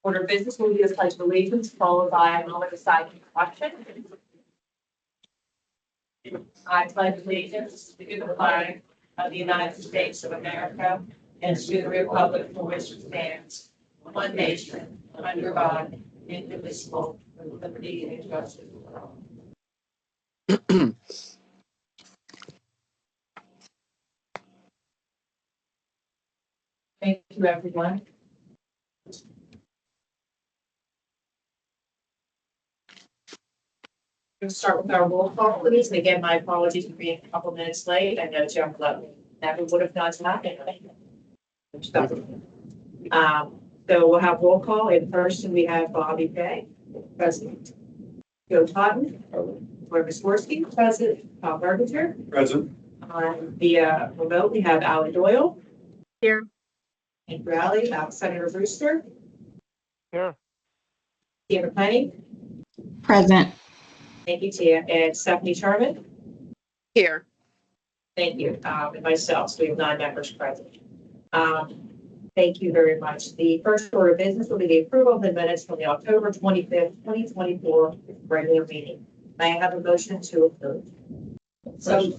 Order of business will be a pledge of allegiance followed by a moment of silent reflection. I pledge allegiance to the flag of the United States of America and to the republic for which it stands, one nation, under God, indivisible, with liberty and justice for all. Thank you, everyone. We'll start with our roll call, please. And again, my apologies for being a couple minutes late. I know Jeff never would have done that. So we'll have roll call. In person, we have Bobby Kay, President. Joe Totten, Laura Swirsky, President. Tom Berger. Present. Via remote, we have Alan Doyle. Here. And Raleigh, Senator Brewster. Here. Tia McClenny. Present. Thank you, Tia. And Stephanie Sherman. Here. Thank you. And myself, so we have 9 members present. Thank you very much. The first order of business will be the approval of the minutes from the October 25th, 2024 regular meeting. May I have a motion to approve? So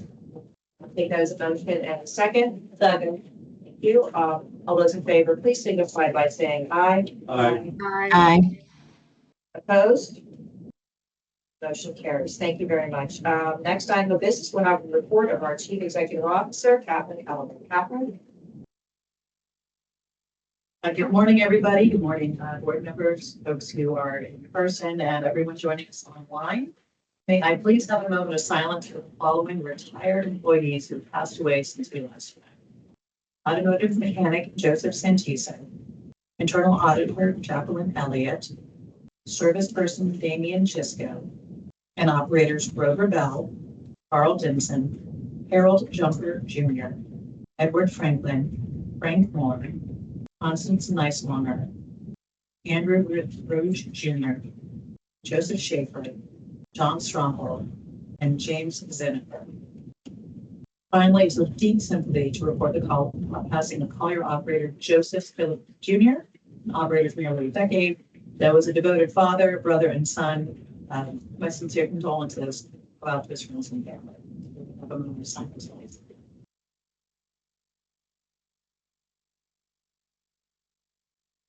I think that was a motion and a second. Second. Thank you. All those in favor, please signify by saying aye. Aye. Aye. Opposed? Motion carries. Thank you very much. Next item of business, we'll have a report of our Chief Executive Officer, Catherine Elliman. Catherine? Good morning, everybody. Good morning, board members, folks who are in person, and everyone joining us online. May I please have a moment of silence for the following retired employees who passed away since we last met. Automotive mechanic Joseph Santiso, internal auditor Jacqueline Elliott, service person Damian Chisco, and operators Grover Bell, Carl Dimson, Harold Jumper Jr., Edward Franklin, Frank Moore, Constance Neislonger, Andrew Rouge Jr., Joseph Schaefer, John Stronghold, and James Zinnifer. Finally, it's with deep sympathy to report the passing of Collier operator Joseph Phillip Jr., an operator for nearly a decade, that was a devoted father, brother, and son. My sincere condolences about this Wilson family. Have a moment of silence, please.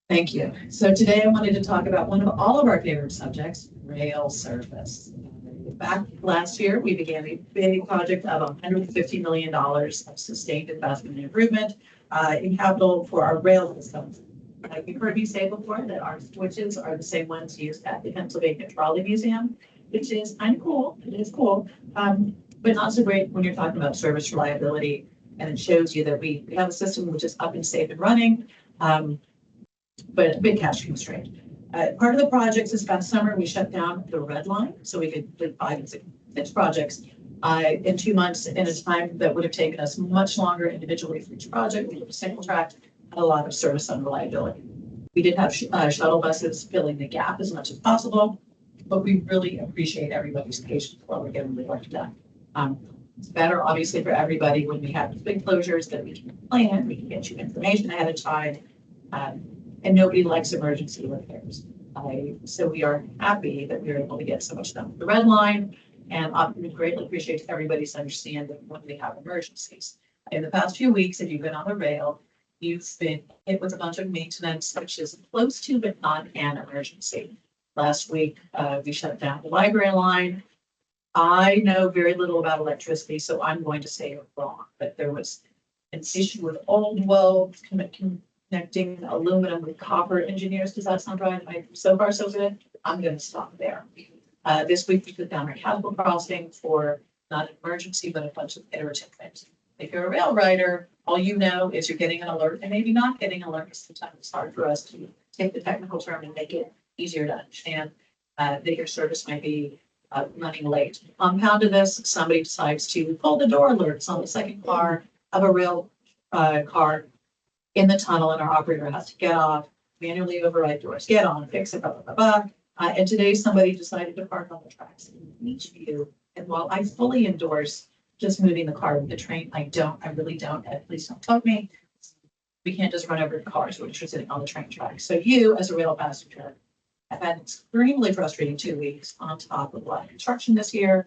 Thank you. So today I wanted to talk about one of all of our favorite subjects, rail service. Back last year, we began a big project of $150 million of sustained investment and improvement in capital for our rail systems. You've heard me say before that our switches are the same ones used at the Pennsylvania Trolley Museum, which is kind of cool. It is cool, but not so great when you're talking about service reliability. And it shows you that we have a system which is up and safe and running, but a big cash constraint. Part of the projects this past summer, we shut down the red line so we could do 5 and 6 projects in 2 months in a time that would have taken us much longer individually for each project. We did a single track, and a lot of service and reliability. We did have shuttle buses filling the gap as much as possible, but we really appreciate everybody's patience while we're getting the work done. It's better, obviously, for everybody when we have big closures that we can plan, we can get you information ahead of time, and nobody likes emergency repairs. So we are happy that we were able to get so much done with the red line, and we greatly appreciate everybody's understanding when we have emergencies. In the past few weeks, if you've been on the rail, you've been hit with a bunch of maintenance, which is close to but not an emergency. Last week, we shut down the library line. I know very little about electricity, so I'm going to say it wrong, but there was an issue with old welds connecting aluminum with copper. Engineers, does that sound right? So far, so good. I'm going to stop there. This week, we put down our capital crossing for not an emergency, but a bunch of iterative things. If you're a rail rider, all you know is you're getting an alert and maybe not getting an alert. Sometimes it's hard for us to take the technical term and make it easier to understand that your service might be running late. Compound to this, somebody decides to pull the door alerts on the second car of a rail car in the tunnel, and our operator has to get off, manually override doors, get on, fix it, blah, blah, blah, blah. And today somebody decided to park on the tracks in each view. And while I fully endorse just moving the car with the train, I really don't, and please don't quote me. we can't just run over the cars which are sitting on the train track. So you, as a rail passenger, have had an extremely frustrating 2 weeks on top of a lot of construction this year,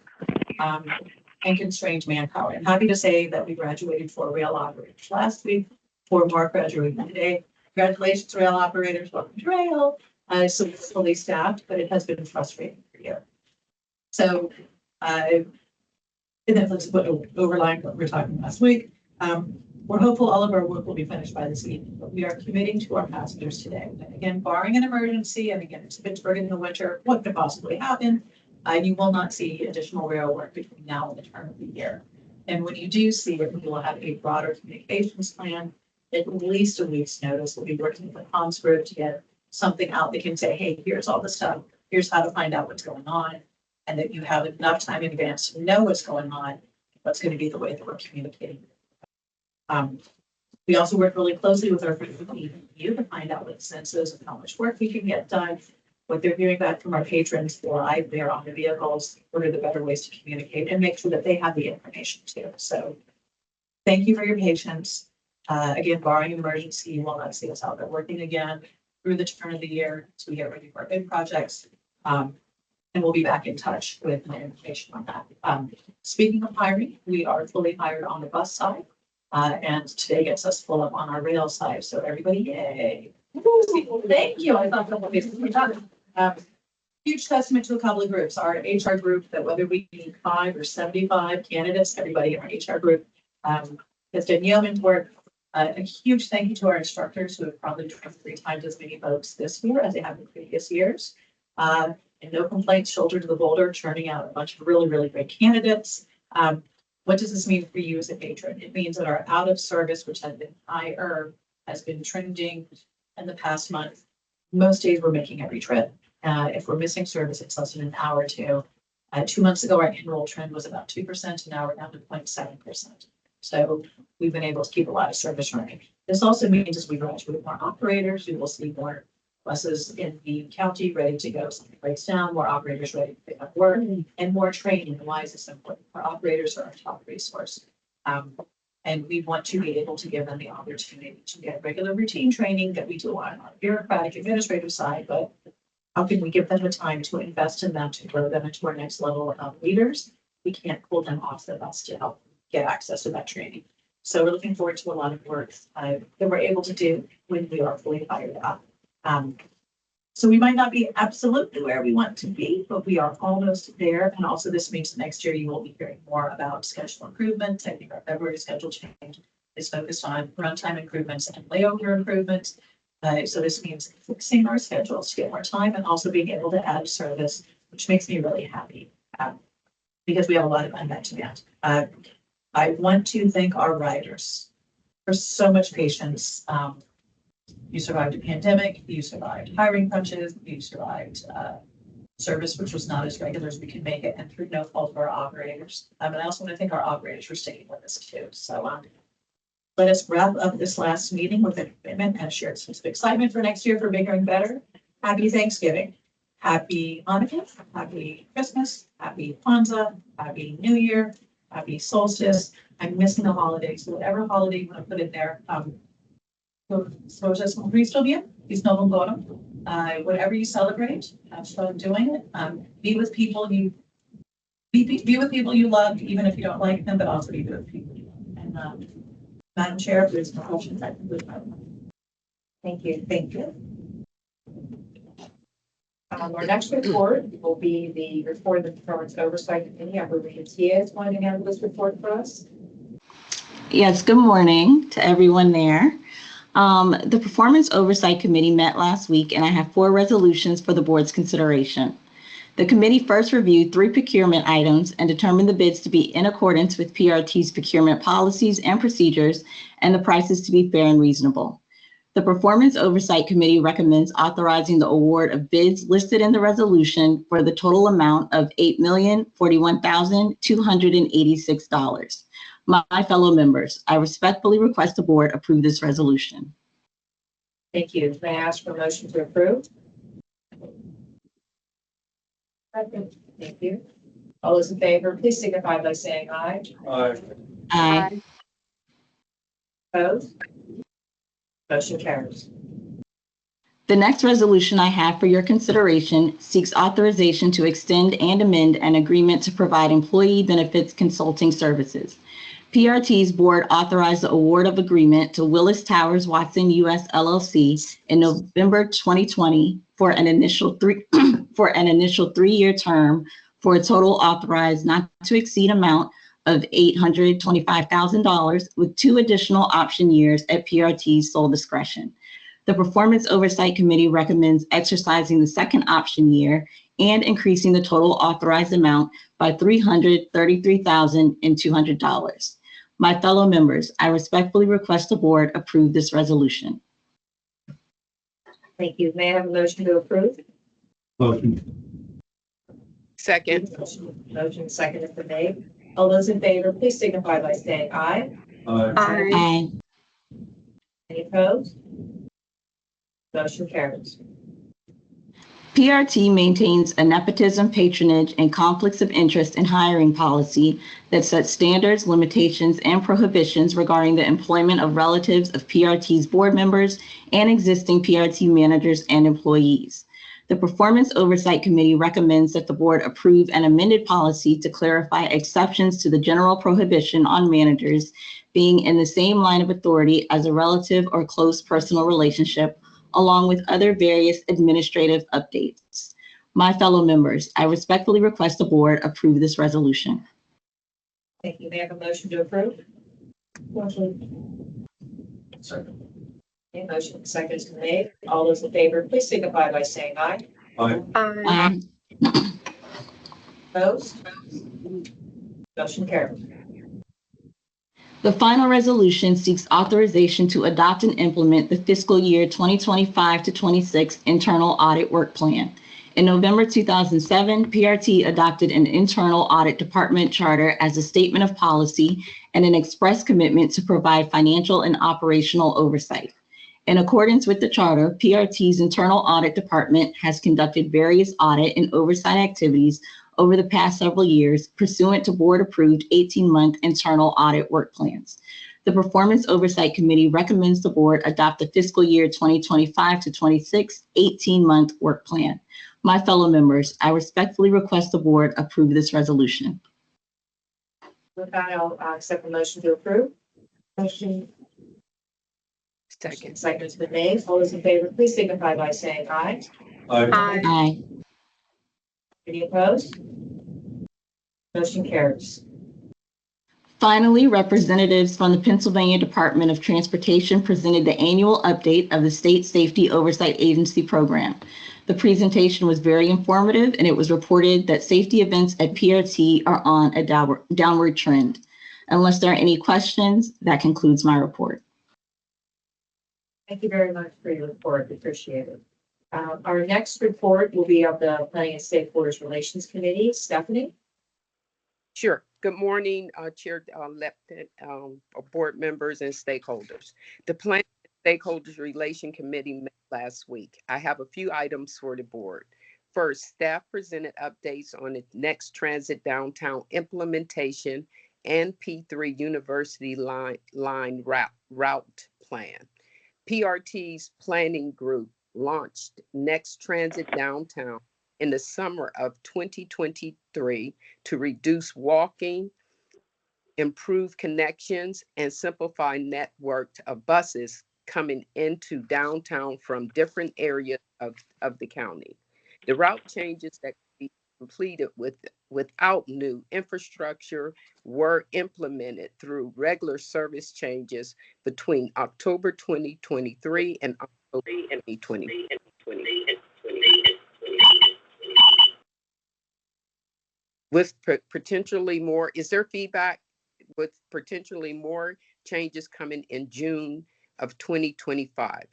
and constrained manpower. I'm happy to say that we graduated 4 rail operators last week, 4 more graduating today. Congratulations, rail operators, welcome to rail. So it's fully staffed, but it has been frustrating for you. So, and then let's put overline what we were talking last week. We're hopeful all of our work will be finished by this evening, but we are committing to our passengers today. And again, barring an emergency, and again, it's Pittsburgh in the winter, what could possibly happen? You will not see additional rail work between now and the turn of the year. And when you do see it, we will have a broader communications plan. At least a week's notice. We'll be working with the comms group to get something out that can say, hey, here's all the stuff. Here's how to find out what's going on. And that you have enough time in advance to know what's going on, what's going to be the way that we're communicating. We also work really closely with our you to find out what the sense is of how much work we can get done, what they're hearing back from our patrons live there on the vehicles, what are the better ways to communicate and make sure that they have the information too. So thank you for your patience. Again, barring an emergency, you will not see us out there working again through the turn of the year as we get ready for our big projects. And we'll be back in touch with more information on that. Speaking of hiring, we are fully hired on the bus side. And today gets us full up on our rail side. So everybody, yay. Thank you. I thought that would be done. Huge testament to a couple of groups. Our HR group, that whether we need 5 or 75 candidates, everybody in our HR group has done yeoman's work. A huge thank you to our instructors who have probably trained 3 times as many folks this year as they have in previous years. And no complaints, shoulder to the boulder, churning out a bunch of really, really great candidates. What does this mean for you as a patron? It means that our out of service, which had been higher, has been trending in the past month. Most days we're making every trip. If we're missing service, it's less than an hour or 2. 2 months ago, our enroll trend was about 2%, and now we're down to 0.7%. So we've been able to keep a lot of service running. This also means as we graduate more operators, we will see more buses in the county ready to go. Something breaks down, more operators ready to pick up work, and more training. Why is this important? Our operators are our top resource. And we want to be able to give them the opportunity to get regular routine training that we do on our bureaucratic administrative side, but how can we give them the time to invest in them, to grow them into our next level of leaders? We can't pull them off the bus to help get access to that training. So we're looking forward to a lot of work that we're able to do when we are fully fired up. So we might not be absolutely where we want to be, but we are almost there. And also this means next year you will be hearing more about schedule improvements. I think our February schedule change is focused on runtime improvements and layover improvements. So this means fixing our schedules to get more time and also being able to add service, which makes me really happy because we have a lot of unmet demand. I want to thank our riders for so much patience. You survived a pandemic, you survived hiring crunches, you survived service, which was not as regular as we could make it, and through no fault of our operators. And I also want to thank our operators for sticking with us too. So let us wrap up this last meeting with a commitment and share some excitement for next year for bigger and better. Happy Thanksgiving, happy Hanukkah, happy Christmas, happy Kwanzaa, happy New Year, happy solstice. I'm missing the holidays. So whatever holiday you want to put in there. Whatever you celebrate, have fun doing it. Be with people you be with people you love, even if you don't like them, but also be with people you love. And Madam Chair, if there's no questions, I conclude my remarks. Thank you. Thank you. Our next report will be the report of the Performance Oversight Committee. I believe Tia is going to handle this report for us. Yes, good morning to everyone there. The Performance Oversight Committee met last week, and I have 4 resolutions for the board's consideration. The committee first reviewed 3 procurement items and determined the bids to be in accordance with PRT's procurement policies and procedures and the prices to be fair and reasonable. The Performance Oversight Committee recommends authorizing the award of bids listed in the resolution for the total amount of $8,041,286. My fellow members, I respectfully request the board approve this resolution. Thank you. May I ask for a motion to approve? Second. Thank you. All those in favor, please signify by saying aye. Aye. Aye. Opposed? Motion carries. The next resolution I have for your consideration seeks authorization to extend and amend an agreement to provide employee benefits consulting services. PRT's board authorized the award of agreement to Willis Towers Watson US LLC in November 2020 for an initial three-year term for a total authorized not to exceed amount of $825,000 with 2 additional option years at PRT's sole discretion. The Performance Oversight Committee recommends exercising the second option year and increasing the total authorized amount by $333,200. My fellow members, I respectfully request the board approve this resolution. Thank you. May I have a motion to approve? Motion. Second. Motion second has been made. All those in favor, please signify by saying aye. Aye. Aye. Any opposed? Motion carries. PRT maintains a nepotism, patronage, and conflicts of interest in hiring policy that sets standards, limitations, and prohibitions regarding the employment of relatives of PRT's board members and existing PRT managers and employees. The Performance Oversight Committee recommends that the board approve an amended policy to clarify exceptions to the general prohibition on managers being in the same line of authority as a relative or close personal relationship, along with other various administrative updates. My fellow members, I respectfully request the board approve this resolution. Thank you. May I have a motion to approve? Motion. Second. Okay, motion second has been made. All those in favor, please signify by saying aye. Aye. Aye. Opposed? Motion carries. The final resolution seeks authorization to adopt and implement the fiscal year 2025 to 26 internal audit work plan. In November 2007, PRT adopted an internal audit department charter as a statement of policy and an express commitment to provide financial and operational oversight. In accordance with the charter, PRT's internal audit department has conducted various audit and oversight activities over the past several years pursuant to board-approved 18-month internal audit work plans. The Performance Oversight Committee recommends the board adopt the fiscal year 2025 to 26 18-month work plan. My fellow members, I respectfully request the board approve this resolution. With that, I'll accept the motion to approve. Motion Second. second has been made. All those in favor, please signify by saying aye. Aye. Aye. Any opposed? Motion carries. Finally, representatives from the Pennsylvania Department of Transportation presented the annual update of the State Safety Oversight Agency program. The presentation was very informative, and it was reported that safety events at PRT are on a downward trend. Unless there are any questions, that concludes my report. Thank you very much for your report. Appreciate it. Our next report will be of the Planning and Stakeholders Relations Committee. Stephanie? Sure. Good morning, Chair Lepton, board members and stakeholders. The Planning and Stakeholders Relation Committee met last week. I have a few items for the board. First, staff presented updates on the next transit downtown implementation and P3 University line route plan. PRT's planning group launched Next Transit Downtown in the summer of 2023 to reduce walking, improve connections, and simplify network of buses coming into downtown from different areas of the county. The route changes that could be completed without new infrastructure were implemented through regular service changes between October 2023 and October 2020. With potentially more, is there feedback? With potentially more changes coming in June of 2025.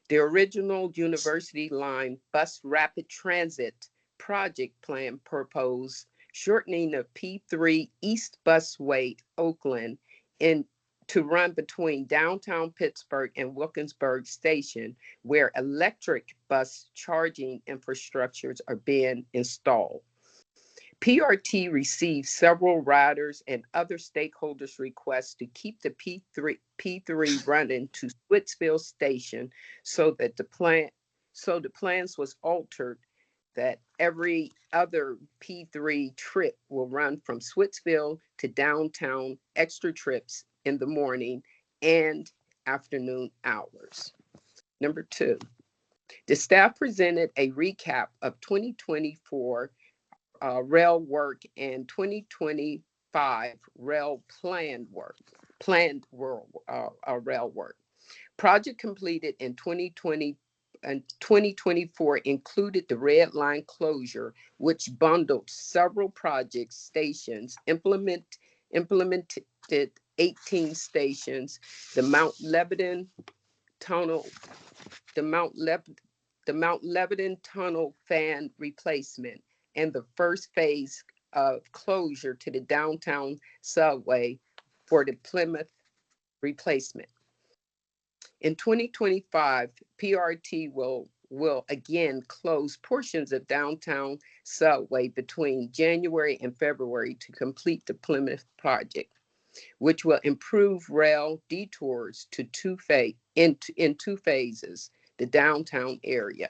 The original University Line Bus Rapid Transit project plan proposed shortening of P3 East Busway, Oakland, to run between downtown Pittsburgh and Wilkinsburg Station, where electric bus charging infrastructures are being installed. PRT received several riders and other stakeholders' requests to keep the P3 running to Swittsville Station so that the plans was altered that every other P3 trip will run from Swittsville to downtown, extra trips in the morning and afternoon hours. Number 2, the staff presented a recap of 2024 rail work and 2025 rail planned rail work. Project completed in 2020 and 2024 included the Red Line closure, which bundled several project stations, implemented 18 stations, the Mount Lebanon Tunnel, the Mount Lebanon Tunnel fan replacement, and the first phase of closure to the downtown subway for the Plymouth replacement. In 2025, PRT will again close portions of downtown subway between January and February to complete the Plymouth project, which will improve rail detours to in 2 phases, the downtown area.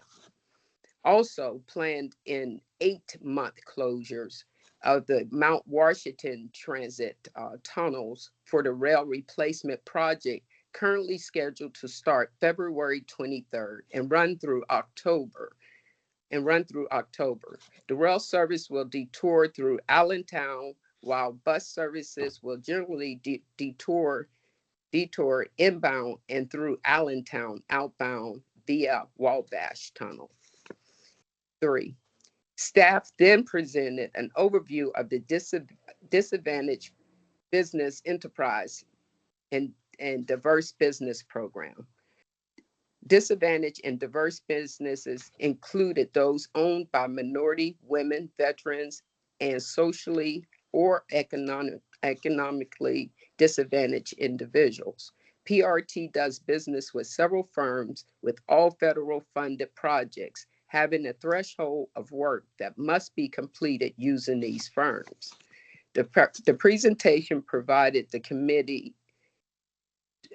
Also planned in 8-month closures of the Mount Washington Transit tunnels for the rail replacement project, currently scheduled to start February 23rd and run through October. The rail service will detour through Allentown, while bus services will generally detour inbound and through Allentown outbound via Wabash Tunnel. 3, staff then presented an overview of the disadvantaged business enterprise and diverse business program. Disadvantaged and diverse businesses included those owned by minority, women, veterans, and socially or economically disadvantaged individuals. PRT does business with several firms with all federal funded projects, having a threshold of work that must be completed using these firms. The presentation provided the committee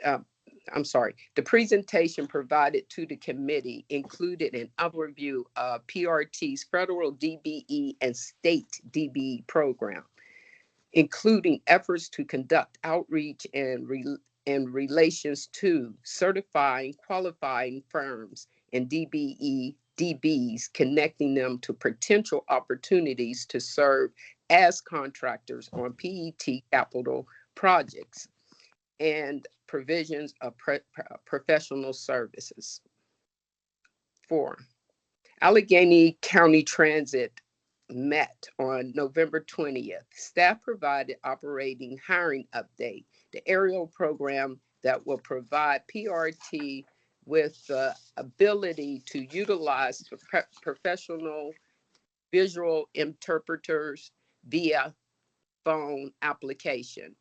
the presentation provided to the committee included an overview of PRT's federal DBE and state DBE program, including efforts to conduct outreach and relations to certifying qualifying firms and DBs, connecting them to potential opportunities to serve as contractors on PET capital projects, and provisions of professional services. 4, Allegheny County Transit met on November 20th. Staff provided operating hiring update, the aerial program that will provide PRT with the ability to utilize professional visual interpreters via phone application.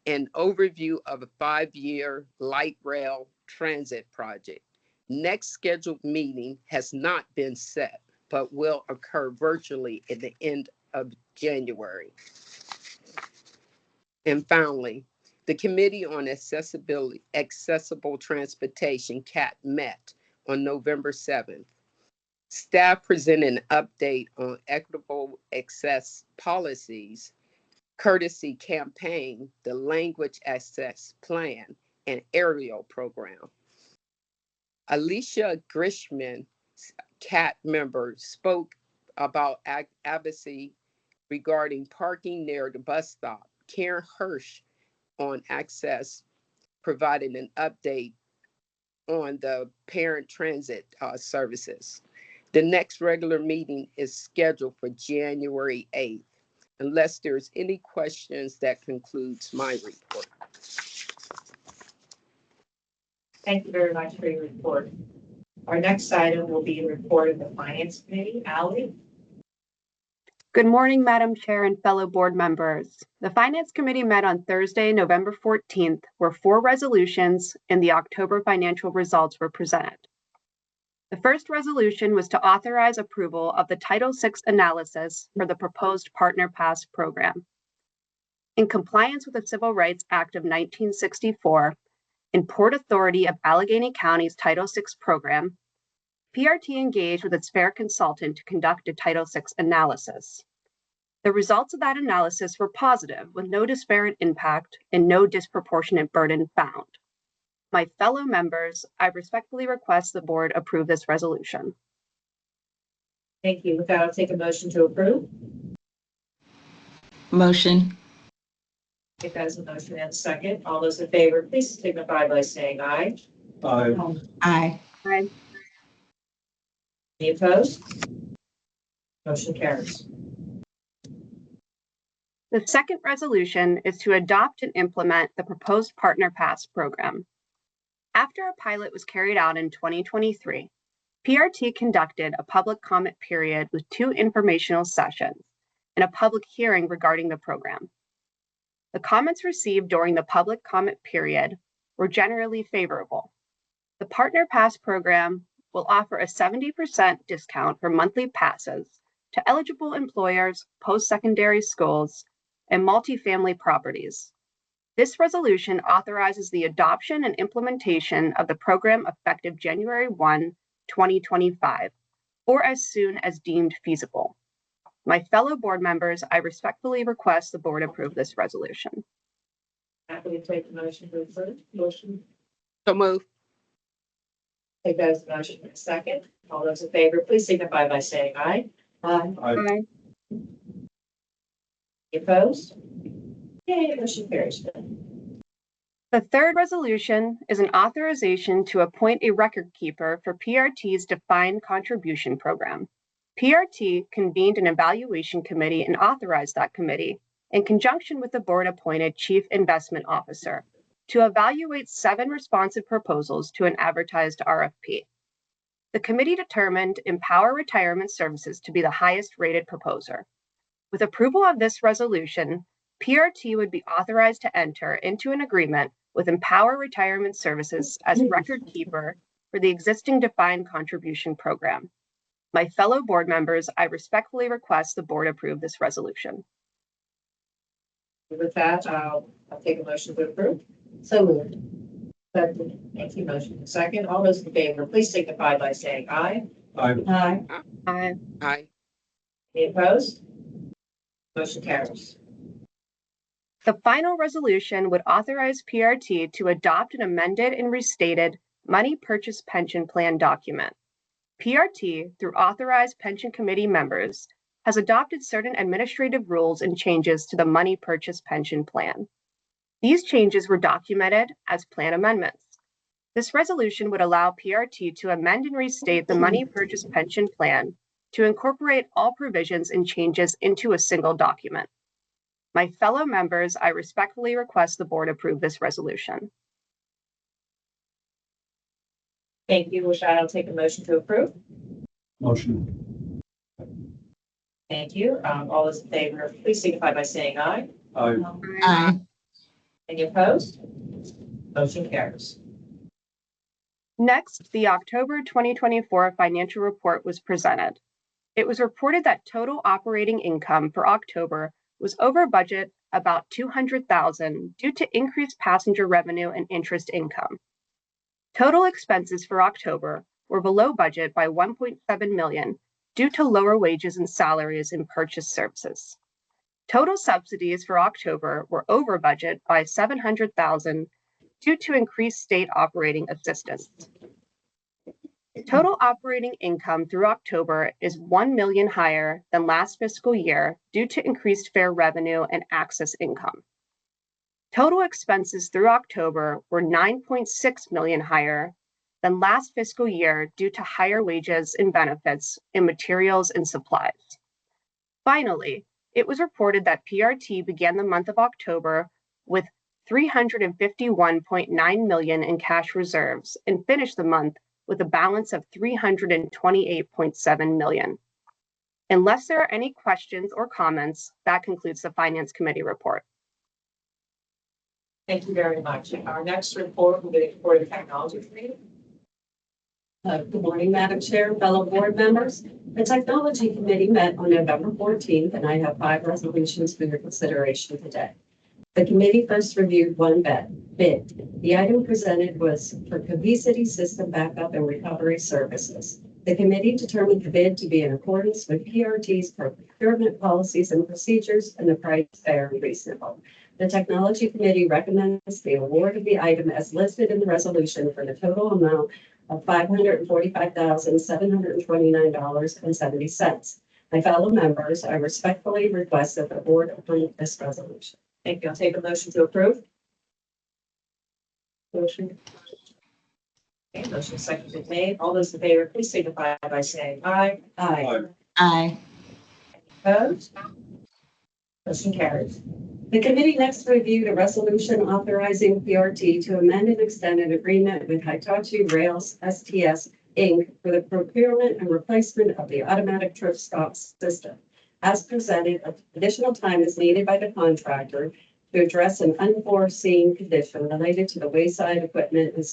An overview of a 5-year light rail transit project. Next scheduled meeting has not been set, but will occur virtually at the end of January. And finally, the Committee on Accessible Transportation, CAT, met on November 7th. Staff presented an update on equitable access policies, courtesy campaign, the language access plan, and aerial program. Alicia Grishman, CAT member, spoke about advocacy regarding parking near the bus stop. Karen Hirsch on access provided an update on the parent transit services. The next regular meeting is scheduled for January 8th. Unless there's any questions, that concludes my report. Thank you very much for your report. Our next item will be a report of the Finance Committee. Ally? Good morning, Madam Chair and fellow board members. The Finance Committee met on Thursday, November 14th, where 4 resolutions and the October financial results were presented. The first resolution was to authorize approval of the Title VI analysis for the proposed Partner Pass program. In compliance with the Civil Rights Act of 1964 and Port Authority of Allegheny County's Title VI program, PRT engaged with its FAIR consultant to conduct a Title VI analysis. The results of that analysis were positive, with no disparate impact and no disproportionate burden found. My fellow members, I respectfully request the board approve this resolution. Thank you. With that, I'll take a motion to approve. Motion. If that is a motion and a second, all those in favor, please signify by saying aye. Aye. Aye. Aye. Any opposed? Motion carries. The second resolution is to adopt and implement the proposed Partner Pass program. After a pilot was carried out in 2023, PRT conducted a public comment period with 2 informational sessions and a public hearing regarding the program. The comments received during the public comment period were generally favorable. The Partner Pass program will offer a 70% discount for monthly passes to eligible employers, post-secondary schools, and multifamily properties. This resolution authorizes the adoption and implementation of the program effective January 1, 2025, or as soon as deemed feasible. My fellow board members, I respectfully request the board approve this resolution. Happy to take the motion to approve. Motion. So move. Take that as a motion and a second. All those in favor, please signify by saying aye. Aye. Aye. Any opposed? Yay, motion carries. The third resolution is an authorization to appoint a record keeper for PRT's defined contribution program. PRT convened an evaluation committee and authorized that committee, in conjunction with the board-appointed Chief Investment Officer, to evaluate 7 responsive proposals to an advertised RFP. The committee determined Empower Retirement Services to be the highest-rated proposer. With approval of this resolution, PRT would be authorized to enter into an agreement with Empower Retirement Services as record keeper for the existing defined contribution program. My fellow board members, I respectfully request the board approve this resolution. With that, I'll take a motion to approve. So moved. Thank you. Motion second. All those in favor, please signify by saying aye. Aye. Aye. Aye. Aye. Any opposed? Motion carries. The final resolution would authorize PRT to adopt an amended and restated money purchase pension plan document. PRT, through authorized pension committee members, has adopted certain administrative rules and changes to the money purchase pension plan. These changes were documented as plan amendments. This resolution would allow PRT to amend and restate the money purchase pension plan to incorporate all provisions and changes into a single document. My fellow members, I respectfully request the board approve this resolution. Thank you. Wish I'll take a motion to approve. Motion. Thank you. All those in favor, please signify by saying aye. Aye. Aye. Any opposed? Motion carries. Next, the October 2024 financial report was presented. It was reported that total operating income for October was over budget about $200,000 due to increased passenger revenue and interest income. Total expenses for October were below budget by $1.7 million due to lower wages and salaries in purchased services. Total subsidies for October were over budget by $700,000 due to increased state operating assistance. Total operating income through October is $1 million higher than last fiscal year due to increased fare revenue and access income. Total expenses through October were $9.6 million higher than last fiscal year due to higher wages and benefits in materials and supplies. Finally, it was reported that PRT began the month of October with $351.9 million in cash reserves and finished the month with a balance of $328.7 million. Unless there are any questions or comments, that concludes the Finance Committee report. Thank you very much. Our next report will be the Report of Technology Committee. Good morning, Madam Chair, fellow board members. The Technology Committee met on November 14th, and I have 5 resolutions for your consideration today. The committee first reviewed one bid. The item presented was for Cohesity System Backup and Recovery Services. The committee determined the bid to be in accordance with PRT's procurement policies and procedures and the price fair and reasonable. The Technology Committee recommends the award of the item as listed in the resolution for the total amount of $545,729.70. My fellow members, I respectfully request that the board approve this resolution. Thank you. I'll take a motion to approve. Motion. Okay, motion seconded made. All those in favor, please signify by saying aye. Aye. Aye. Opposed? Motion carries. The committee next reviewed a resolution authorizing PRT to amend and extend an agreement with Hitachi Rails STS Inc. for the procurement and replacement of the automatic trip stop system. As presented, additional time is needed by the contractor to address an unforeseen condition related to the wayside equipment and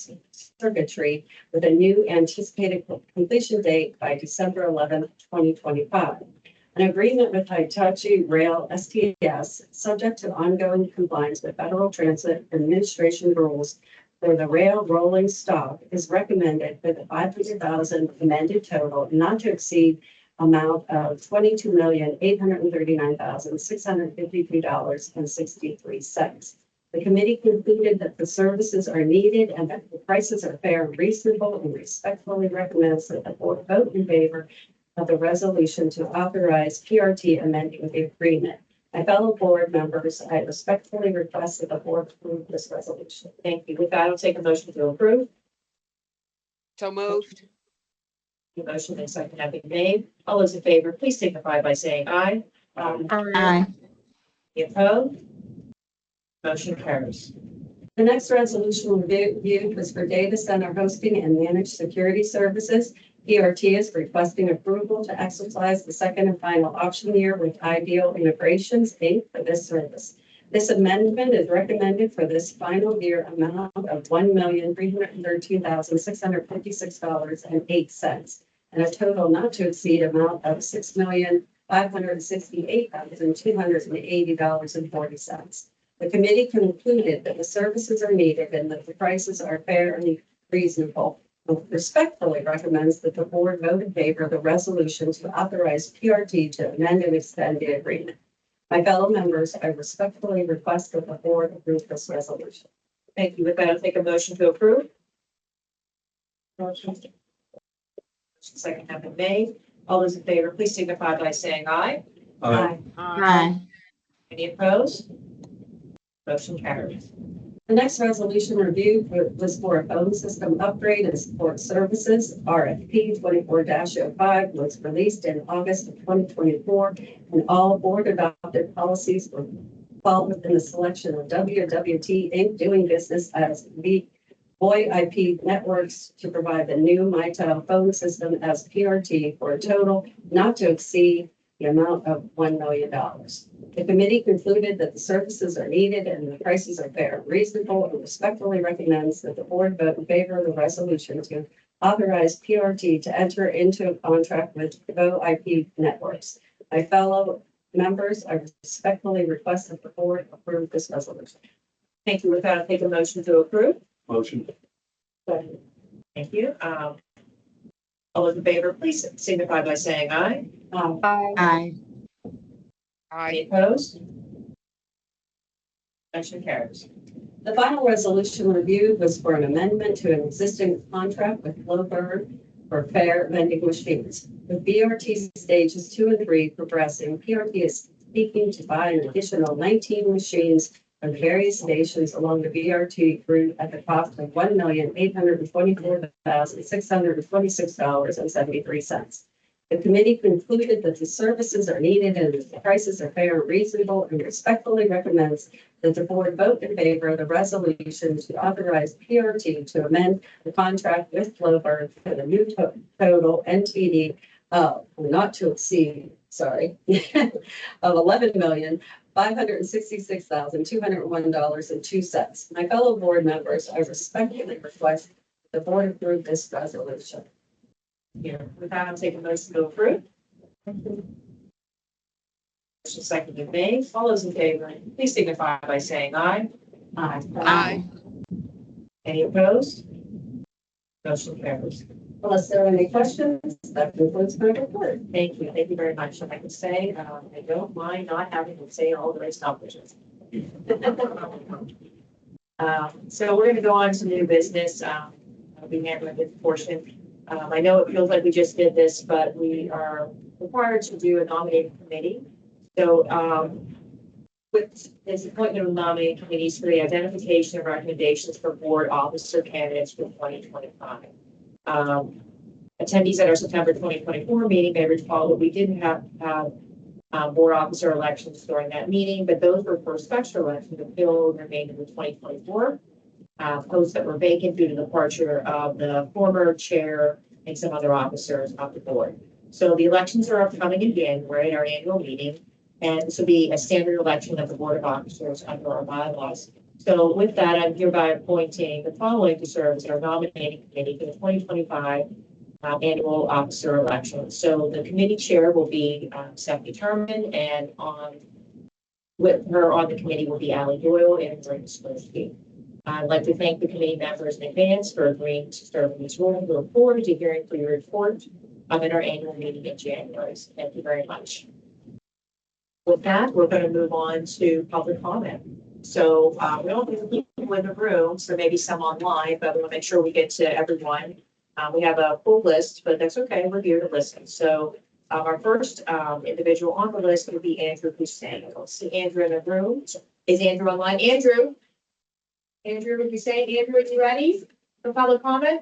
circuitry with a new anticipated completion date by December 11th, 2025. An agreement with Hitachi Rail STS, subject to ongoing compliance with Federal Transit Administration rules for the rail rolling stock, is recommended for the $500,000 amended total not to exceed amount of $22,839,652.63. The committee concluded that the services are needed and that the prices are fair and reasonable, and respectfully recommends that the board vote in favor of the resolution to authorize PRT amending the agreement. My fellow board members, I respectfully request that the board approve this resolution. Thank you. With that, I'll take a motion to approve. So moved. The motion and second have been made. All those in favor, please signify by saying aye. Aye. Any opposed? Motion carries. The next resolution reviewed was for data center hosting and managed security services. PRT is requesting approval to exercise the second and final option year with Ideal Integrations, Inc. for this service. This amendment is recommended for this final year amount of $1,313,656.08 and a total not to exceed amount of $6,568,280.40. The committee concluded that the services are needed and that the prices are fair and reasonable. Respectfully recommends that the board vote in favor of the resolution to authorize PRT to amend and extend the agreement. My fellow members, I respectfully request that the board approve this resolution. Thank you. With that, I'll take a motion to approve. Motion. Second have been made. All those in favor, please signify by saying aye. Aye. Any opposed? Motion carries. The next resolution reviewed was for a phone system upgrade and support services. RFP 24-05 was released in August of 2024, and all board adopted policies were fall within the selection of WWT Inc. doing business as VoIP Networks to provide the new Mitel phone system as PRT for a total not to exceed the amount of $1 million. The committee concluded that the services are needed and the prices are fair and reasonable, and respectfully recommends that the board vote in favor of the resolution to authorize PRT to enter into a contract with VoIP Networks. My fellow members, I respectfully request that the board approve this resolution. Thank you. With that, I'll take a motion to approve. Motion. Thank you. All those in favor, please signify by saying aye. Aye. Any opposed? Motion carries. The final resolution reviewed was for an amendment to an existing contract with Flowbird for fair vending machines. With BRT stages 2 and 3 progressing, PRT is seeking to buy an additional 19 machines from various stations along the BRT route at the cost of $1,824,626.73. The committee concluded that the services are needed and the prices are fair and reasonable, and respectfully recommends that the board vote in favor of the resolution to authorize PRT to amend the contract with Flowbird for the new total NTD not to exceed, of $11,566,201.02. My fellow board members, I respectfully request the board approve this resolution. Here, with that, I'm taking motion to approve. Motion seconded May. All those in favor, please signify by saying aye. Aye. Aye. Any opposed? Motion carries. Unless there are any questions, that concludes my report. Thank you. Thank you very much. And I can say, I don't mind not having to say all the right accomplishments. So we're going to go on to new business. We handle this portion. I know it feels like we just did this, but we are required to do a nominating committee. So, with this appointment of nominating committees for the identification of recommendations for board officer candidates for 2025. Attendees at our September 2024 meeting may recall that we didn't have board officer elections during that meeting, but those were for special elections to fill the remainder of the 2024 posts that were vacant due to the departure of the former chair and some other officers of the board. So the elections are upcoming in January at our annual meeting, and this will be a standard election of the board of officers under our bylaws. So with that, I'm hereby appointing the following to serve as our nominating committee for the 2025 annual officer election. So the committee chair will be Stephanie Terman, and with her on the committee will be Allie Doyle and Greg Skorsky. I'd like to thank the committee members in advance for agreeing to serve in this role. We look forward to hearing from your report at our annual meeting in January. So thank you very much. With that, we're going to move on to public comment. So we don't have people in the room, so maybe some online, but we want to make sure we get to everyone. We have a full list, but that's okay. We're here to listen. So our first individual on the list would be Andrew Hussein. I don't see Andrew in the room. Is Andrew online? Andrew, would you say, Andrew, are you ready for public comment?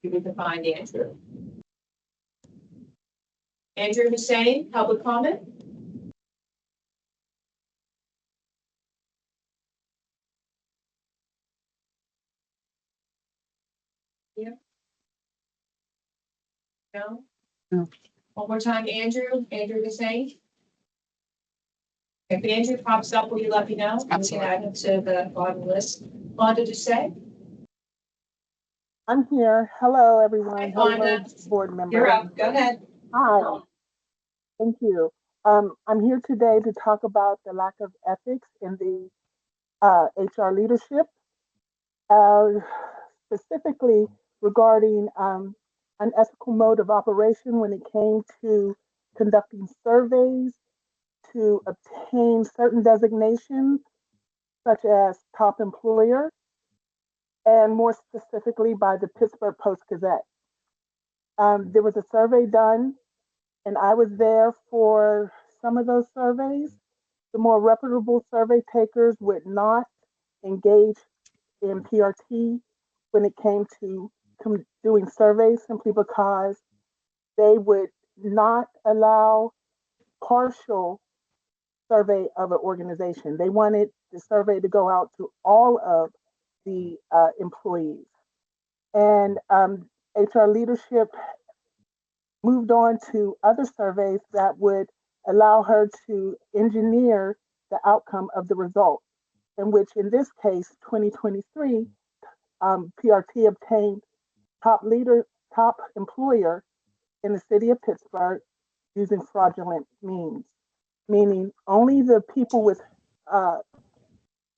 You need to find Andrew. Andrew Hussein, public comment? Yeah. No? No. One more time, Andrew Hussein? If Andrew pops up, will you let me know? We can Absolutely. add him to the bottom list. Wanda, did you say? I'm here. Hello, everyone. Hi, Hello, Wanda. board members. You're up. Go ahead. Hi. Thank you. I'm here today to talk about the lack of ethics in the HR leadership, specifically regarding unethical mode of operation when it came to conducting surveys to obtain certain designations, such as top employer, and more specifically by the Pittsburgh Post-Gazette. There was a survey done, and I was there for some of those surveys. The more reputable survey takers would not engage in PRT when it came to doing surveys simply because they would not allow partial survey of an organization. They wanted the survey to go out to all of the employees. And HR leadership moved on to other surveys that would allow her to engineer the outcome of the result, in which in this case, 2023, PRT obtained top employer in the city of Pittsburgh using fraudulent means, meaning only the people with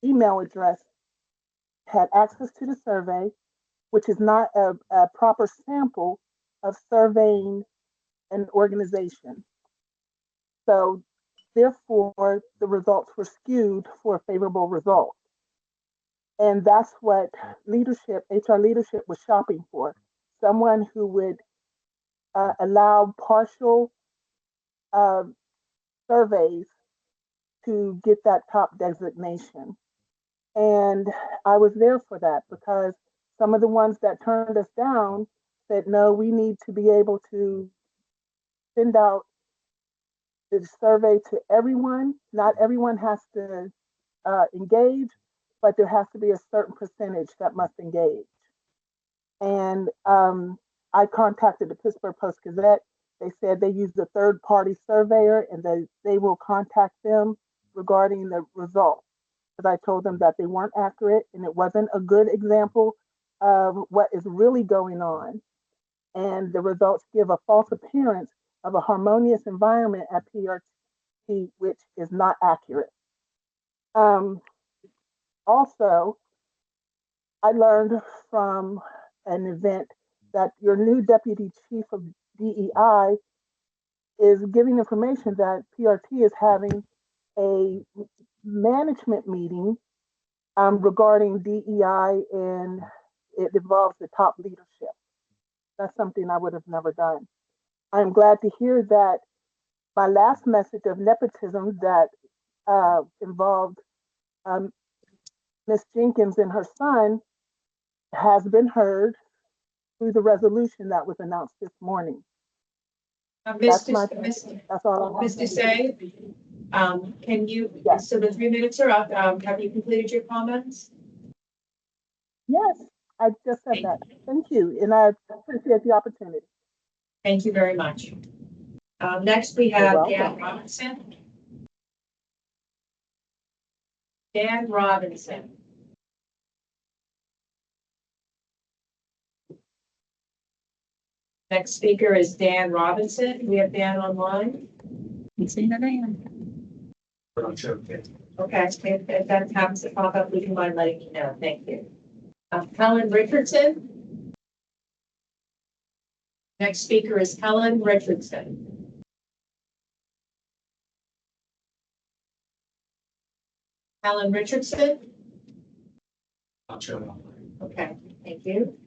email address had access to the survey, which is not a proper sample of surveying an organization. So therefore, the results were skewed for a favorable result. And that's what HR leadership was shopping for. Someone who would allow partial surveys to get that top designation. And I was there for that because some of the ones that turned us down said, no, we need to be able to send out the survey to everyone. Not everyone has to engage, but there has to be a certain percentage that must engage. And I contacted the Pittsburgh Post-Gazette. They said they used a third-party surveyor and they will contact them regarding the results. Because I told them that they weren't accurate and it wasn't a good example of what is really going on. And the results give a false appearance of a harmonious environment at PRT, which is not accurate. Um, Also, I learned from an event that your new deputy chief of DEI is giving information that PRT is having a management meeting regarding DEI, and it involves the top leadership. That's something I would have never done. I'm glad to hear that my last message of nepotism that involved um, Ms. Jenkins and her son has been heard through the resolution that was announced this morning. That's my, that's all I have. Ms. Desai, can you, Yes. so the 3 minutes are up. Have you completed your comments? Yes, I just said that. Thank you, and I appreciate the opportunity. Thank you very much. Next, we have You're Dan welcome. Robinson. Dan Robinson. Next speaker is Dan Robinson. We have Dan online. Okay, if that happens to pop up, would you mind letting me know? Thank you. Helen Richardson. Next speaker is Helen Richardson. Helen Richardson. Okay, thank you.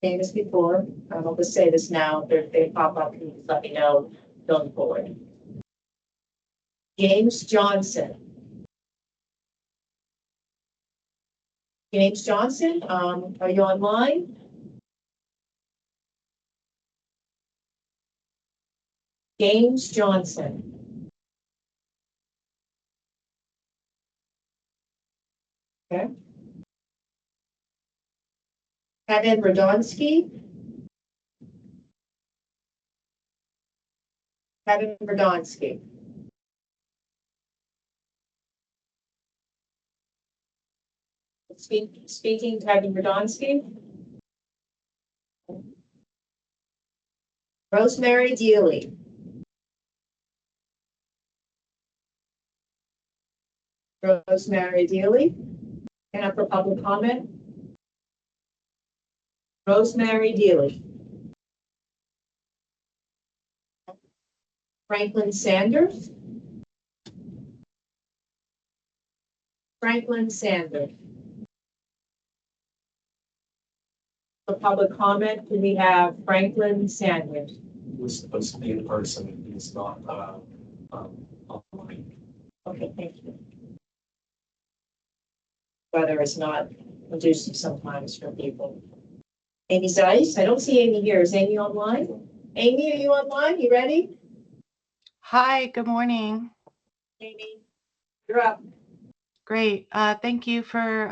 Same as before. I'll just say this now. If they pop up, can you just let me know going forward. James Johnson. James Johnson, are you online? James Johnson. Okay. Kevin Radonsky. Kevin Radonsky. Speaking Kevin Radonsky. Rosemary Dealey. Rosemary Dealey. And up for public comment. Rosemary Dealey. Franklin Sanders. Franklin Sanders. For public comment, we have Franklin Sanders. Was supposed to be in person, it's not, online. Okay, thank you. Weather is not conducive sometimes for people. Amy Zeiss, I don't see Amy here. Is Amy online? Amy, are you online? You ready? Hi, good morning. Amy, you're up. Great. Thank you for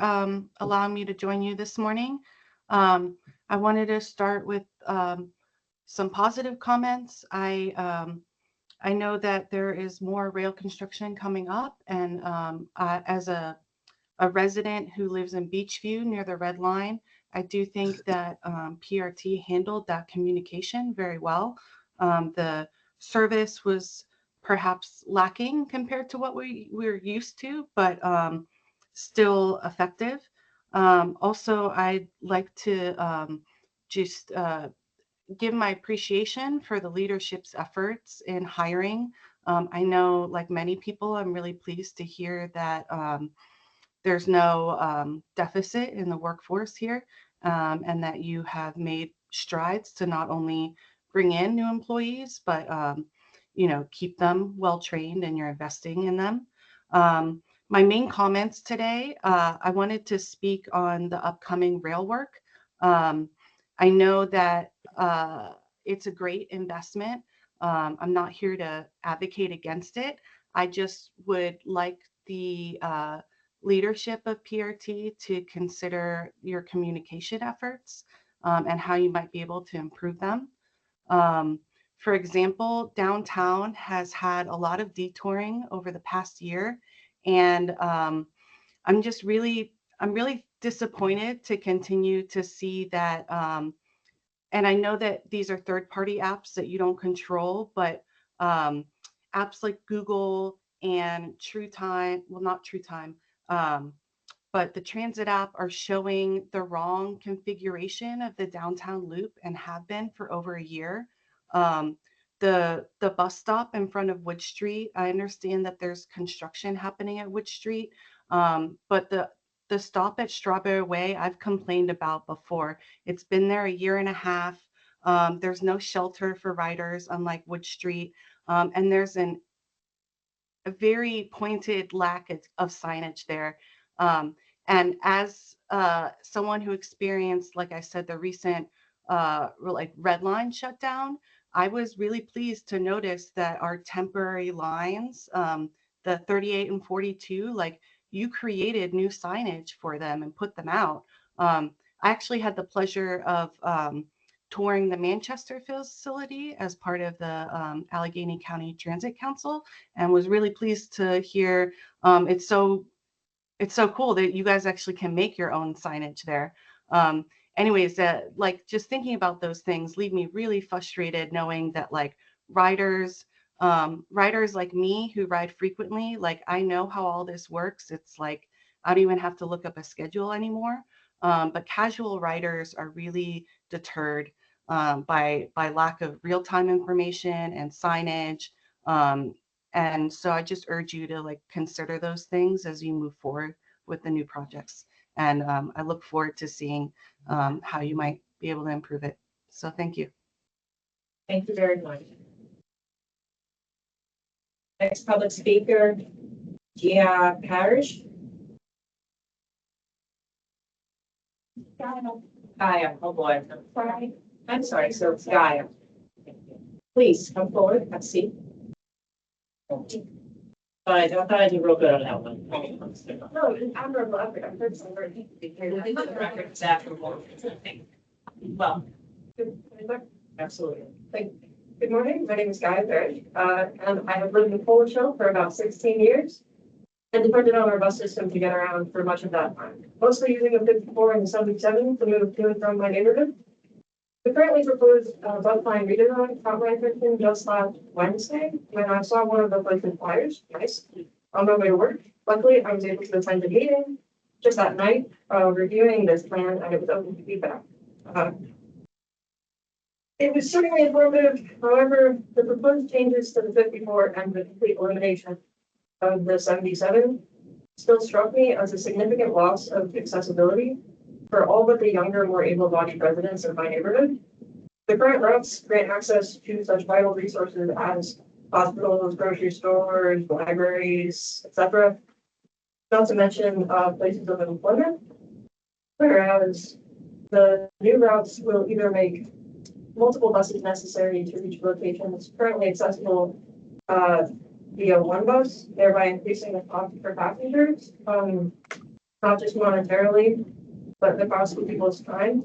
allowing me to join you this morning. I wanted to start with some positive comments. I know that there is more rail construction coming up, and as a resident who lives in Beachview near the Red Line, I do think that PRT handled that communication very well. The service was perhaps lacking compared to what we're used to, but still effective. Also, I'd like to just give my appreciation for the leadership's efforts in hiring. I know, like many people, I'm really pleased to hear that there's no deficit in the workforce here, and that you have made strides to not only bring in new employees, but keep them well trained, and you're investing in them. My main comments today, I wanted to speak on the upcoming rail work. I know that it's a great investment. I'm not here to advocate against it. I just would like the leadership of PRT to consider your communication efforts and how you might be able to improve them. For example, downtown has had a lot of detouring over the past year, and I'm really disappointed to continue to see that, and I know that these are third-party apps that you don't control, but apps like Google and TrueTime, well, not TrueTime, but the transit app are showing the wrong configuration of the downtown loop and have been for over a year. The bus stop in front of Wood Street, I understand that there's construction happening at Wood Street, but the stop at Strawberry Way, I've complained about before. It's been there a year and a half. There's no shelter for riders, unlike Wood Street, and there's a very pointed lack of signage there. And as someone who experienced, like I said, the recent like red line shutdown, I was really pleased to notice that our temporary lines, the 38 and 42, like you created new signage for them and put them out. I actually had the pleasure of touring the Manchester facility as part of the Allegheny County Transit Council, and was really pleased to hear it's so cool that you guys actually can make your own signage there. Anyways, like just thinking about those things leave me really frustrated, knowing that like riders like me who ride frequently, like I know how all this works. It's like I don't even have to look up a schedule anymore. But casual riders are really deterred by lack of real-time information and signage. And so I just urge you to like consider those things as you move forward with the new projects. And I look forward to seeing how you might be able to improve it. So thank you. Thank you very much. Next public speaker, Gia Parrish. Gaia, oh boy, I'm sorry. I'm sorry, so it's Gaia. Please come forward, have a seat. I thought I did real good on that one. No, I'm real I've heard some very records after more. Well, absolutely. Good morning. My name is Gaia Parrish, and I have lived in Polish Hill for about 16 years and depended on our bus system to get around for much of that time, mostly using a 54 and 77 to move to and from my neighborhood. The currently proposed bus line redesign caught my attention just last Wednesday when I saw one of the placement flyers, nice, on my way to work. Luckily, I was able to attend the meeting just that night, reviewing this plan, and it was open to feedback. It was certainly informative. However, the proposed changes to the 54 and the complete elimination of the 77 still struck me as a significant loss of accessibility for all but the younger, more able-bodied residents of my neighborhood. The current routes grant access to such vital resources as hospitals, grocery stores, libraries, etc. Not to mention places of employment. Whereas the new routes will either make multiple buses necessary to reach locations currently accessible via one bus, thereby increasing the cost for passengers, not just monetarily, but the cost of people's time.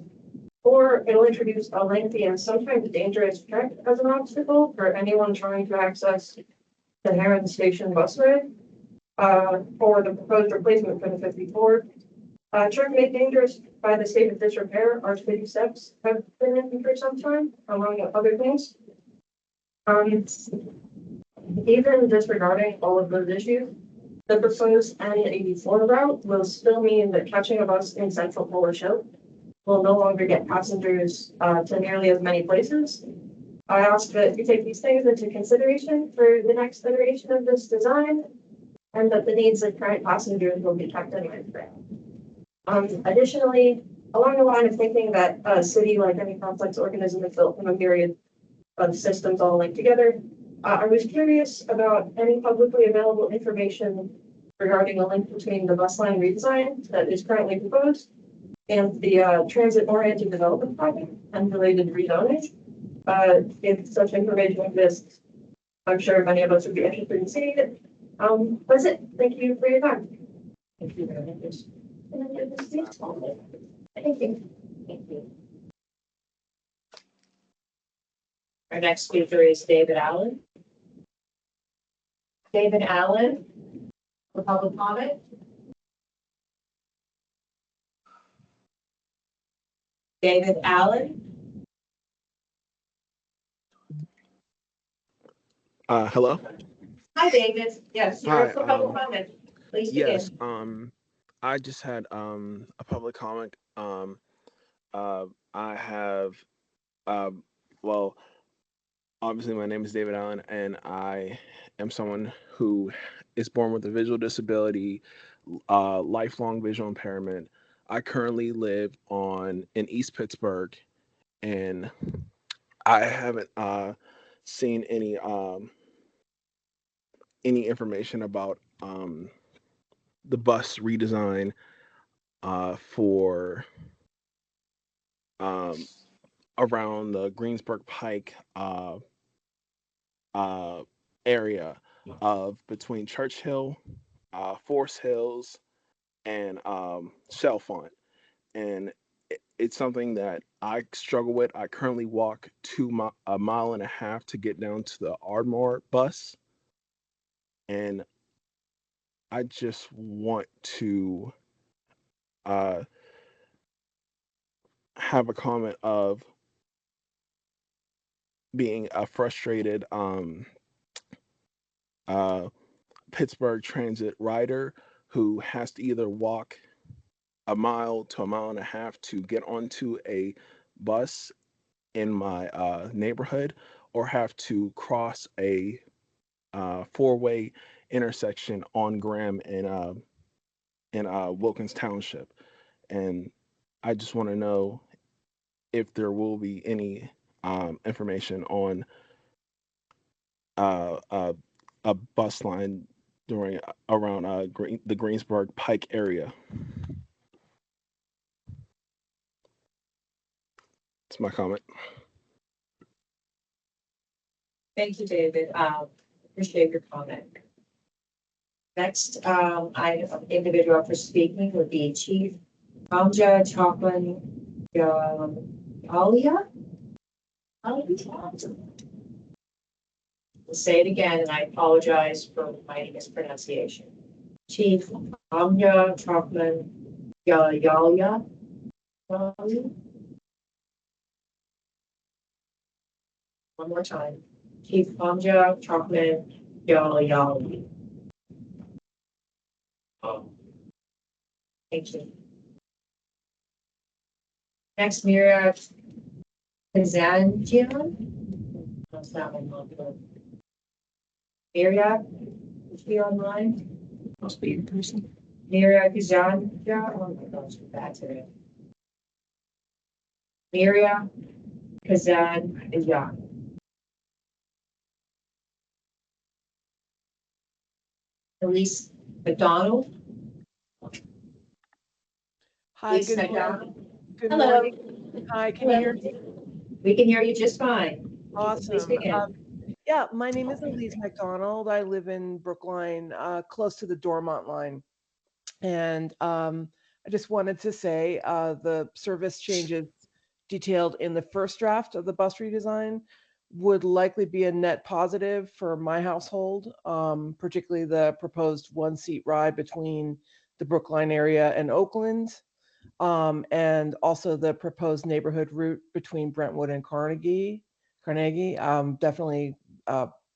Or it'll introduce a lengthy and sometimes dangerous trek as an obstacle for anyone trying to access the Heron Station busway. For the proposed replacement for the 54. Trek made dangerous by the state of disrepair, our city steps have been in for some time, among other things. Even disregarding all of those issues, the proposed N84 route will still mean that catching a bus in central Polish Hill will no longer get passengers to nearly as many places. I ask that you take these things into consideration for the next iteration of this design, and that the needs of current passengers will be kept in mind. Additionally, along the line of thinking that a city, like any complex organism, is built from a myriad of systems all linked together, I was curious about any publicly available information regarding a link between the bus line redesign that is currently proposed and the transit-oriented development project and related rezoning. If such information exists, I'm sure many of us would be interested in seeing it. That's it. Thank you for your time. Thank you very much. Thank you. Thank you. Our next speaker is David Allen. David Allen, for public comment. David Allen. Hello. Hi, David. Yes, Hi. your public comment. Please Yes. begin. I just had a public comment. I have well, obviously my name is David Allen, and I am someone who is born with a visual disability, lifelong visual impairment. I currently live in East Pittsburgh, and I haven't seen any information about the bus redesign for um, around the Greensburg Pike uh, area of between Churchill, Forest Hills, and Chalfont. And it's something that I struggle with. I currently walk a mile and a half to get down to the Ardmore bus. And I just want to uh, have a comment of being a frustrated uh, Pittsburgh Transit rider who has to either walk a mile to a mile and a half to get onto a bus in my neighborhood, or have to cross a four-way intersection on Graham in Wilkins Township. And I just want to know if there will be any information on uh, uh, a bus line during around the Greensburg Pike area. It's my comment. Thank you, David. Appreciate your comment. Next, individual for speaking would be Chief Amja Chaplin Alia. I'll say it again, and I apologize for my mispronunciation. Chief Amja Chaplin Yalia. One more time. Chief Amja Chaplin Yalia. Thank you. Next, Mira Kazanjian. That's that one. Mira, is she online? Must be in person. Mira Kazanja. Oh my gosh, I'm bad today. Mira Kazanja. Elise McDonald. Hi, Elise good morning. McDonald. Good Hello. morning. Hi, can you hear me? We can hear you just fine. Please Awesome. begin. Yeah, my name is Elise McDonald. I live in Brookline, close to the Dormont line. And I just wanted to say the service changes detailed in the first draft of the bus redesign would likely be a net positive for my household, particularly the proposed one-seat ride between the Brookline area and Oakland. And also the proposed neighborhood route between Brentwood and Carnegie, definitely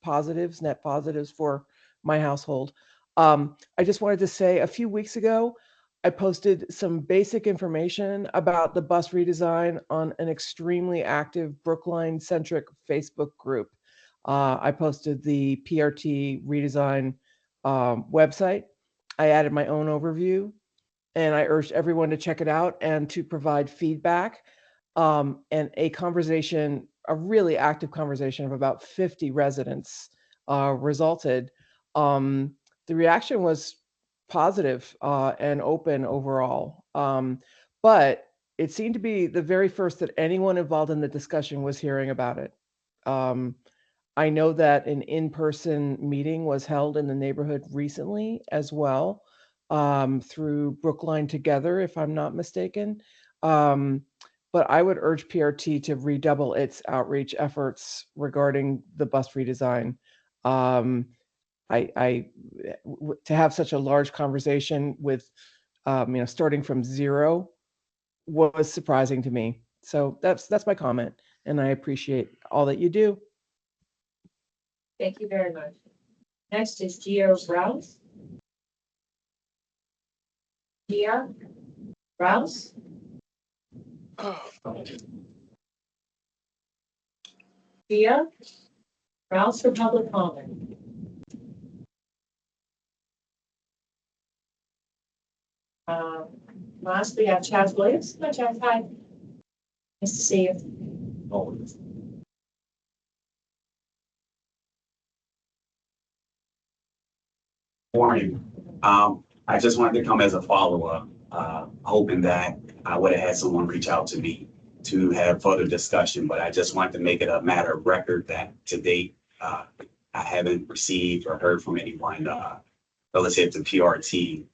positives, net positives for my household. I just wanted to say a few weeks ago, I posted some basic information about the bus redesign on an extremely active Brookline-centric Facebook group. I posted the PRT redesign website. I added my own overview, and I urged everyone to check it out and to provide feedback. And a really active conversation of about 50 residents resulted. The reaction was positive and open overall. But it seemed to be the very first that anyone involved in the discussion was hearing about it. I know that an in-person meeting was held in the neighborhood recently as well, through Brookline Together, if I'm not mistaken. But I would urge PRT to redouble its outreach efforts regarding the bus redesign. To have such a large conversation with, starting from zero was surprising to me. So that's my comment, and I appreciate all that you do. Thank you very much. Next is Gio Rouse. Gia Rouse. Gia Rouse for public comment. Last we have Chaz Williams. Hi, Chaz. Hi. Nice to see you. Always. Morning. I just wanted to come as a follow-up, hoping that I would have had someone reach out to me to have further discussion, but I just wanted to make it a matter of record that to date, I haven't received or heard from anyone, relative to PRT,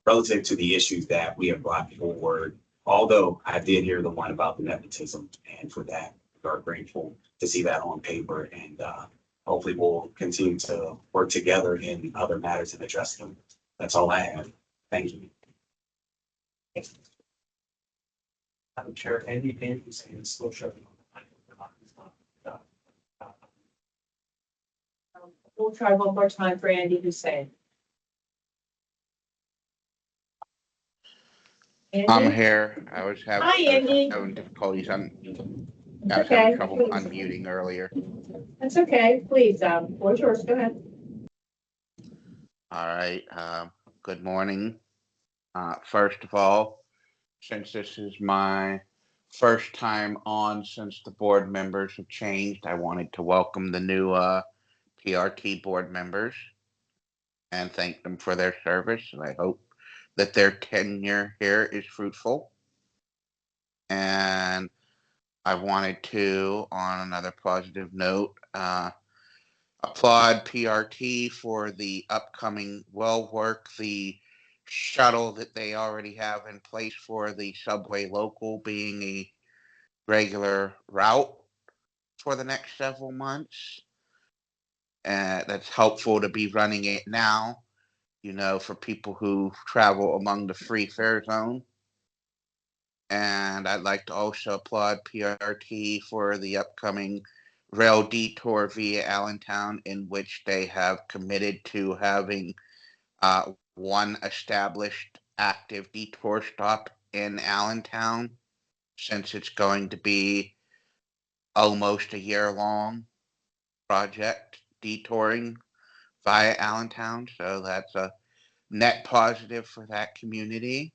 relative to the issues that we have brought forward. Although I did hear the one about the nepotism, and for that, we are grateful to see that on paper, and hopefully we'll continue to work together in other matters and address them. That's all I have. Thank you. Madam Chair, Andy Hussein is still showing. We'll try one more time for Andy Hussein. I'm Andy? here. I was having, Hi, Andy. difficulties. I It's was okay. having trouble unmuting earlier. That's okay. Please, floor's yours. Go ahead. All right. Good morning. First of all, since this is my first time on since the board members have changed, I wanted to welcome the new PRT board members and thank them for their service. And I hope that their tenure here is fruitful. And I wanted to, on another positive note, applaud PRT for the upcoming work, the shuttle that they already have in place for the subway local being a regular route for the next several months. That's helpful to be running it now, for people who travel among the free fare zone. And I'd like to also applaud PRT for the upcoming rail detour via Allentown, in which they have committed to having one established active detour stop in Allentown, since it's going to be almost a year-long project detouring via Allentown. So that's a net positive for that community.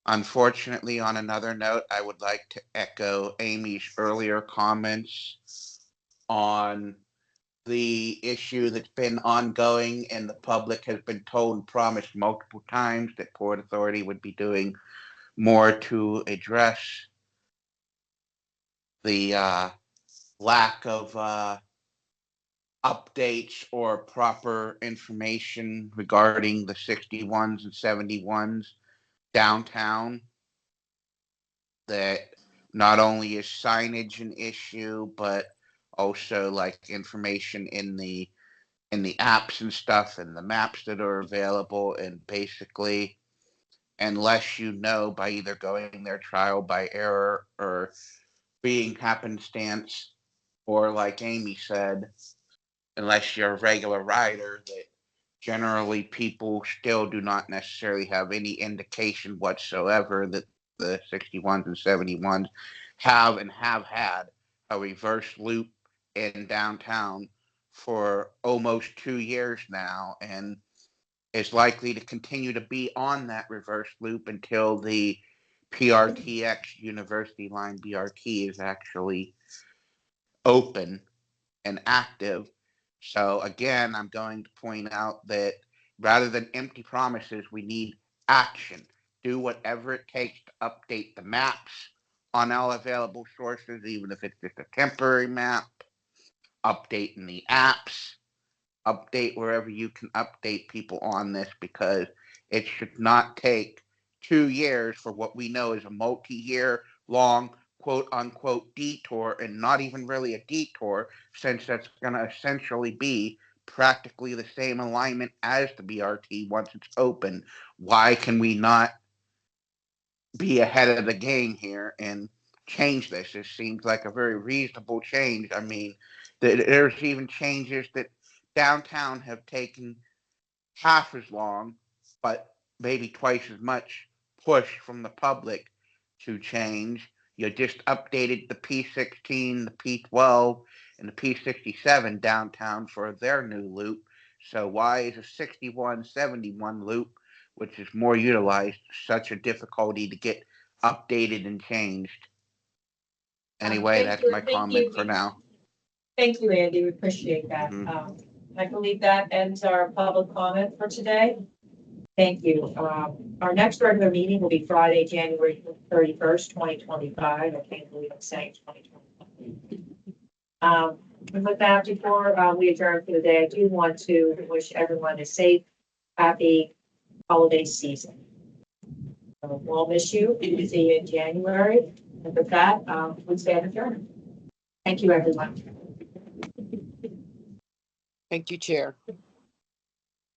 Unfortunately, on another note, I would like to echo Amy's earlier comments on the issue that's been ongoing, and the public has been told and promised multiple times that Port Authority would be doing more to address the lack of updates or proper information regarding the 61s and 71s downtown. That not only is signage an issue, but also like information in the apps and stuff and the maps that are available. And basically, unless you know by either going their trial by error or being happenstance, or like Amy said, unless you're a regular rider, that generally people still do not necessarily have any indication whatsoever that the 61s and 71s have and have had a reverse loop in downtown for almost 2 years now, and is likely to continue to be on that reverse loop until the PRTX University Line BRT is actually open and active. So again, I'm going to point out that rather than empty promises, we need action. Do whatever it takes to update the maps on all available sources, even if it's just a temporary map, update in the apps, update wherever you can update people on this, because it should not take 2 years for what we know is a multi-year long quote unquote detour, and not even really a detour, since that's going to essentially be practically the same alignment as the BRT once it's open. Why can we not be ahead of the game here and change this. It seems like a very reasonable change. I mean, there's even changes that downtown have taken half as long, but maybe twice as much push from the public to change. You just updated the P16, the P12, and the P67 downtown for their new loop. So why is a 6171 loop, which is more utilized, such a difficulty to get updated and changed? Anyway, Thank that's you, my thank comment you. for now. Thank you, Andy. We appreciate that. Mhm. I believe that ends our public comment for today. Thank you. Our next regular meeting will be Friday, January 31st, 2025. I can't believe I'm saying 2025. And with that, before we adjourn for the day, I do want to wish everyone a safe, happy holiday season. We'll miss you. We'll see you in January. And with that, we stand adjourned. Thank you, everyone. Thank you, Chair.